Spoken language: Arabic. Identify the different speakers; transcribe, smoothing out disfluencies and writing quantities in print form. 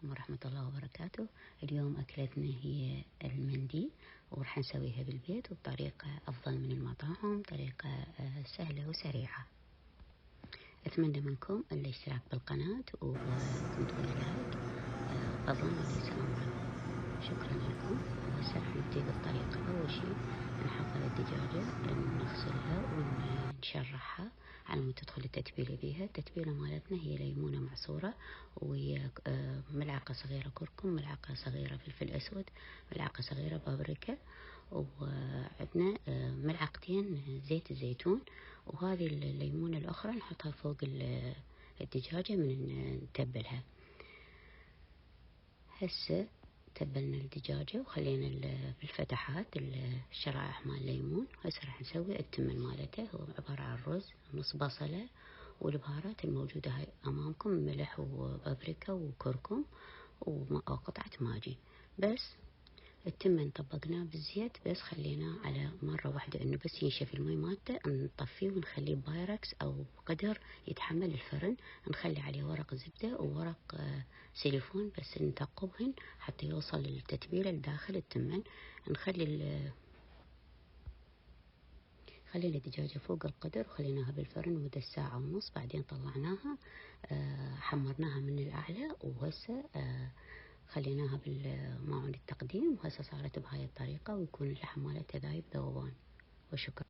Speaker 1: عليكم ورحمة الله وبركاته. اليوم أكلتنا هي المندي، وراح نسويها بالبيت وبطريقة أفضل من المطاعم، طريقة سهلة وسريعة. أتمنى منكم الاشتراك بالقناة وكم تفضلوا لايك فضلا وليس أمرا. شكرا لكم. وهسه راح نبتدي بالطريقة. أول شيء نحضر الدجاجة، نغسلها ونشرحها على ما تدخل التتبيلة بيها. التتبيلة مالتنا هي ليمونة معصورة، وهي ملعقة صغيرة كركم، ملعقة صغيرة فلفل أسود، ملعقة صغيرة بابريكا، وعندنا ملعقتين زيت الزيتون. وهذه الليمونة الأخرى نحطها فوق الدجاجة من نتبلها. هسه تبلنا الدجاجة وخلينا بالفتحات الشرائح مال الليمون. هسه راح نسوي التمن مالته. هو عبارة عن رز، نص بصلة، والبهارات الموجودة هاي أمامكم، ملح وبابريكا وكركم وقطعة ماجي. بس التمن طبقناه بالزيت، بس خليناه على مرة واحدة انه بس ينشف المي مالته، نطفيه ونخليه بايركس او قدر يتحمل الفرن. نخلي عليه ورق زبدة وورق سيليفون بس نثقبهن حتى يوصل التتبيلة لداخل التمن. خلينا الدجاجة فوق القدر وخليناها بالفرن مدة ساعة ونص. بعدين طلعناها، حمرناها من الأعلى، وهسه خليناها بالماعون التقديم. وهسه صارت بهاي الطريقة، ويكون اللحم مالتها ذايب ذوبان. وشكرا.